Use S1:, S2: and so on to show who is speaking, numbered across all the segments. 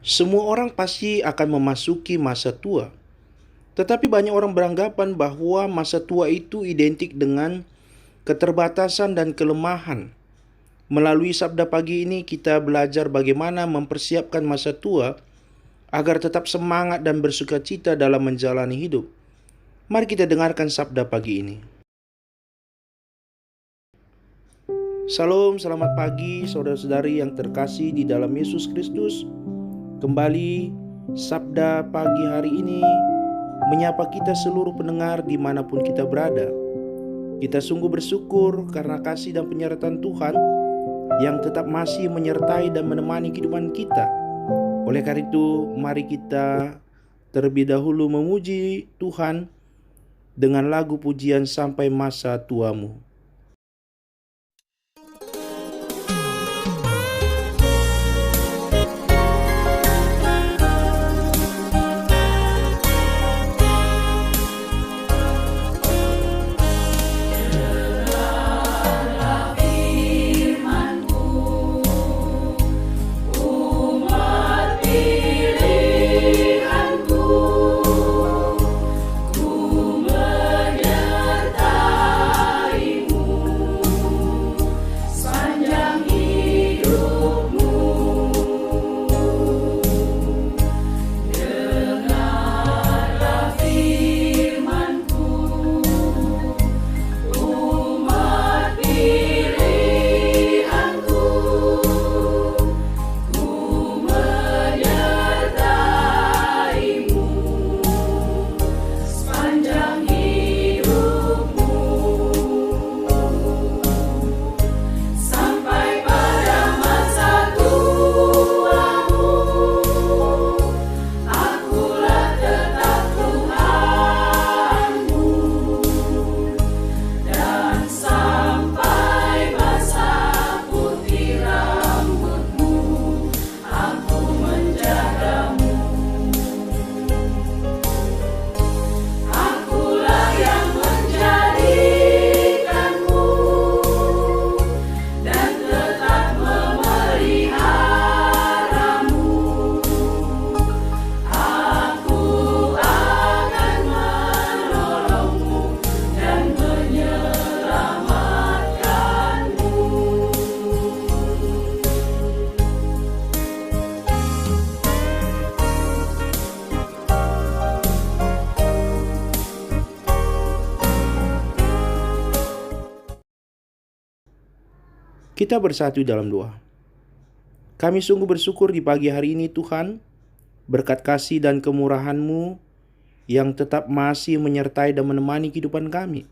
S1: Semua orang pasti akan memasuki masa tua, tetapi banyak orang beranggapan bahwa masa tua itu identik dengan keterbatasan dan kelemahan. Melalui sabda pagi ini kita belajar bagaimana mempersiapkan masa tua agar tetap semangat dan bersukacita dalam menjalani hidup. Mari kita dengarkan sabda pagi ini. Salam, selamat pagi saudara-saudari yang terkasih di dalam Yesus Kristus. Kembali sabda pagi hari ini menyapa kita seluruh pendengar dimanapun kita berada. Kita sungguh bersyukur karena kasih dan penyertaan Tuhan yang tetap masih menyertai dan menemani kehidupan kita. Oleh karena itu, mari kita terlebih dahulu memuji Tuhan dengan lagu pujian Sampai Masa Tuamu. Kita bersatu dalam doa. Kami sungguh bersyukur di pagi hari ini Tuhan, berkat kasih dan kemurahan-Mu yang tetap masih menyertai dan menemani kehidupan kami.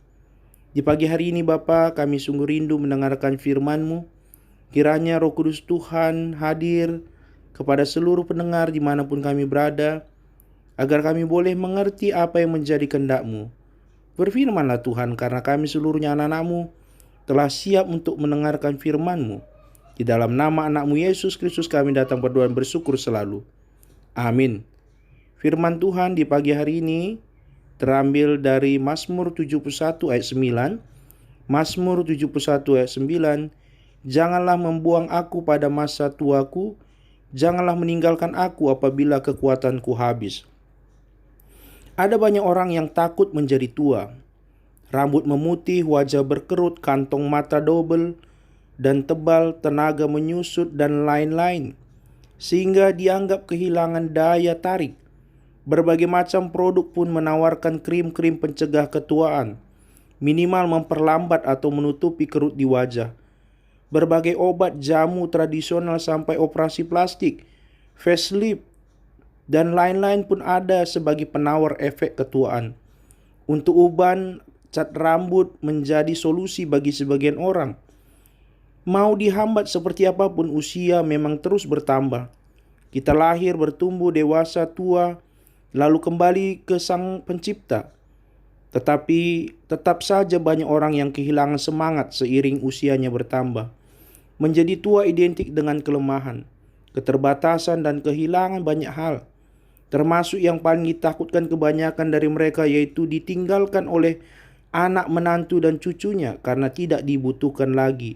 S1: Di pagi hari ini Bapa, kami sungguh rindu mendengarkan firman-Mu. Kiranya Roh Kudus Tuhan hadir kepada seluruh pendengar dimanapun kami berada, agar kami boleh mengerti apa yang menjadi kehendak-Mu. Berfirmanlah Tuhan, karena kami seluruhnya anak-anak-Mu telah siap untuk mendengarkan firman-Mu. Di dalam nama anak-Mu Yesus Kristus kami datang berdoa dan bersyukur selalu. Amin. Firman Tuhan di pagi hari ini terambil dari Mazmur 71 ayat 9. Mazmur 71 ayat 9. Janganlah membuang aku pada masa tuaku, janganlah meninggalkan aku apabila kekuatanku habis. Ada banyak orang yang takut menjadi tua. Rambut memutih, wajah berkerut, kantong mata double dan tebal, tenaga menyusut dan lain-lain, sehingga dianggap kehilangan daya tarik. Berbagai macam produk pun menawarkan krim-krim pencegah ketuaan, minimal memperlambat atau menutupi kerut di wajah. Berbagai obat jamu tradisional sampai operasi plastik, facelift, dan lain-lain pun ada sebagai penawar efek ketuaan. Untuk uban, cat rambut menjadi solusi bagi sebagian orang. Mau dihambat seperti apapun, usia memang terus bertambah. Kita lahir, bertumbuh, dewasa, tua, lalu kembali ke Sang Pencipta. Tetapi tetap saja banyak orang yang kehilangan semangat seiring usianya bertambah. Menjadi tua identik dengan kelemahan, keterbatasan, dan kehilangan banyak hal. Termasuk yang paling ditakutkan kebanyakan dari mereka, yaitu ditinggalkan oleh anak, menantu, dan cucunya karena tidak dibutuhkan lagi,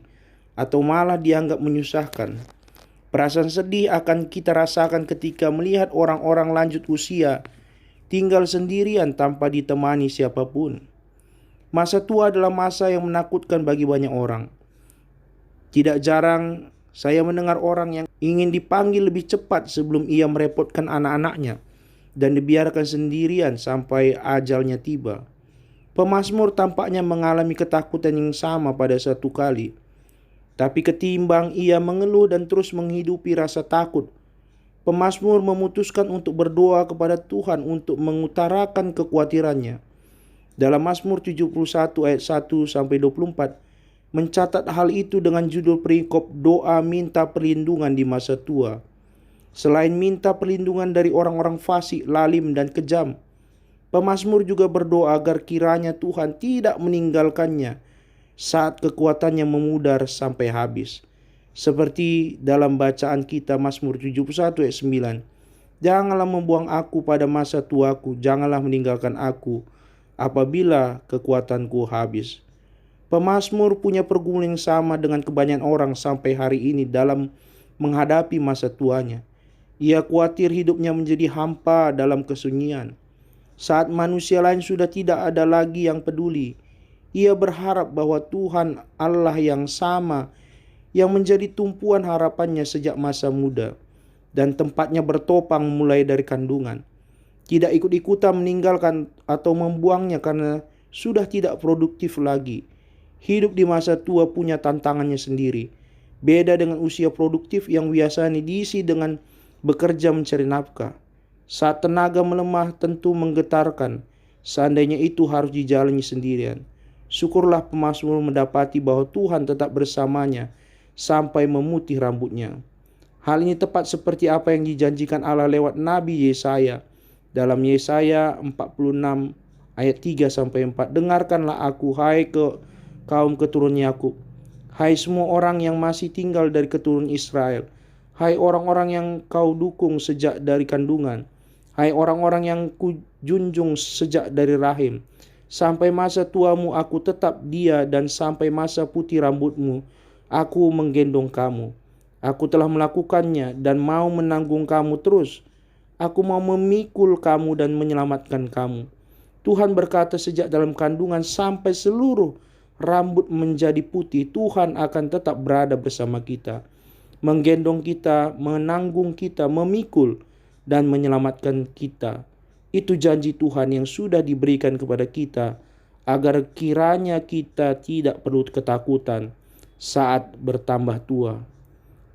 S1: atau malah dianggap menyusahkan. Perasaan sedih akan kita rasakan ketika melihat orang-orang lanjut usia tinggal sendirian tanpa ditemani siapapun. Masa tua adalah masa yang menakutkan bagi banyak orang. Tidak jarang saya mendengar orang yang ingin dipanggil lebih cepat sebelum ia merepotkan anak-anaknya dan dibiarkan sendirian sampai ajalnya tiba. Pemazmur tampaknya mengalami ketakutan yang sama pada satu kali. Tapi ketimbang ia mengeluh dan terus menghidupi rasa takut, pemazmur memutuskan untuk berdoa kepada Tuhan untuk mengutarakan kekhawatirannya. Dalam Mazmur 71 ayat 1 sampai 24 mencatat hal itu dengan judul perikop doa minta perlindungan di masa tua. Selain minta perlindungan dari orang-orang fasik, lalim dan kejam, pemazmur juga berdoa agar kiranya Tuhan tidak meninggalkannya saat kekuatannya memudar sampai habis. Seperti dalam bacaan kita Mazmur 71 ayat 9. Janganlah membuang aku pada masa tuaku, janganlah meninggalkan aku apabila kekuatanku habis. Pemazmur punya pergumulan yang sama dengan kebanyakan orang sampai hari ini dalam menghadapi masa tuanya. Ia khawatir hidupnya menjadi hampa dalam kesunyian. Saat manusia lain sudah tidak ada lagi yang peduli, ia berharap bahwa Tuhan Allah yang sama, yang menjadi tumpuan harapannya sejak masa muda dan tempatnya bertopang mulai dari kandungan, tidak ikut-ikutan meninggalkan atau membuangnya karena sudah tidak produktif lagi. Hidup di masa tua punya tantangannya sendiri. Beda dengan usia produktif yang biasanya diisi dengan bekerja mencari nafkah. Saat tenaga melemah tentu menggetarkan, seandainya itu harus dijalani sendirian. Syukurlah pemazmur mendapati bahwa Tuhan tetap bersamanya sampai memutih rambutnya. Hal ini tepat seperti apa yang dijanjikan Allah lewat Nabi Yesaya. Dalam Yesaya 46 ayat 3 sampai 4, dengarkanlah aku, hai kaum keturunan Yakub, hai semua orang yang masih tinggal dari keturunan Israel, hai orang-orang yang kau dukung sejak dari kandungan, hai orang-orang yang kujunjung sejak dari rahim. Sampai masa tuamu aku tetap dia, dan sampai masa putih rambutmu aku menggendong kamu. Aku telah melakukannya dan mau menanggung kamu terus. Aku mau memikul kamu dan menyelamatkan kamu. Tuhan berkata, sejak dalam kandungan sampai seluruh rambut menjadi putih, Tuhan akan tetap berada bersama kita, menggendong kita, menanggung kita, memikul dan menyelamatkan kita. Itu janji Tuhan yang sudah diberikan kepada kita, agar kiranya kita tidak perlu ketakutan saat bertambah tua.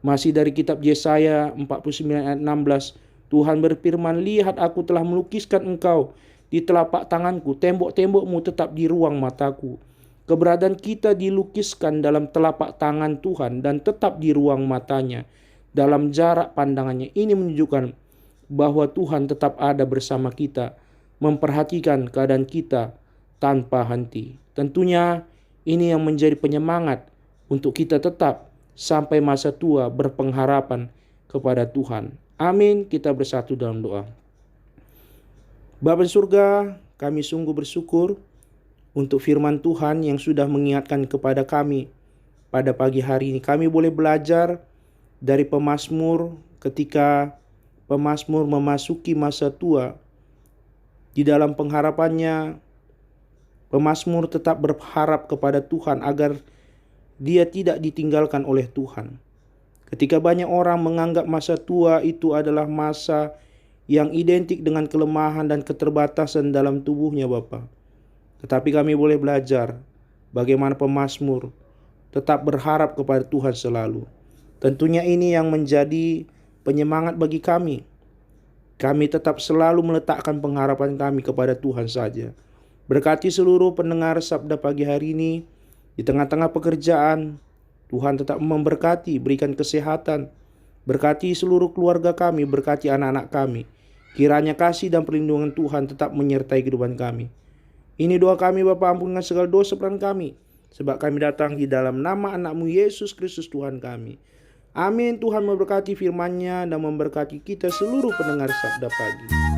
S1: Masih dari kitab Yesaya 49 ayat 16, Tuhan berfirman, lihat aku telah melukiskan engkau di telapak tanganku, tembok-tembokmu tetap di ruang mataku. Keberadaan kita dilukiskan dalam telapak tangan Tuhan dan tetap di ruang matanya, dalam jarak pandangannya. Ini menunjukkan bahwa Tuhan tetap ada bersama kita, memperhatikan keadaan kita tanpa henti. Tentunya ini yang menjadi penyemangat untuk kita tetap sampai masa tua berpengharapan kepada Tuhan. Amin. Kita bersatu dalam doa. Bapa di surga, kami sungguh bersyukur untuk firman Tuhan yang sudah mengingatkan kepada kami pada pagi hari ini. Kami boleh belajar dari pemazmur ketika pemazmur memasuki masa tua. Di dalam pengharapannya, pemazmur tetap berharap kepada Tuhan agar dia tidak ditinggalkan oleh Tuhan. Ketika banyak orang menganggap masa tua itu adalah masa yang identik dengan kelemahan dan keterbatasan dalam tubuhnya Bapa. Tetapi kami boleh belajar bagaimana pemazmur tetap berharap kepada Tuhan selalu. Tentunya ini yang menjadi penyemangat bagi kami. Kami tetap selalu meletakkan pengharapan kami kepada Tuhan saja. Berkati seluruh pendengar sabda pagi hari ini, di tengah-tengah pekerjaan, Tuhan tetap memberkati, berikan kesehatan. Berkati seluruh keluarga kami, berkati anak-anak kami. Kiranya kasih dan perlindungan Tuhan tetap menyertai kehidupan kami. Ini doa kami Bapa, ampunkan segala dosa peran kami, sebab kami datang di dalam nama anak-Mu Yesus Kristus Tuhan kami. Amin. Tuhan memberkati firman-Nya dan memberkati kita seluruh pendengar sabda pagi.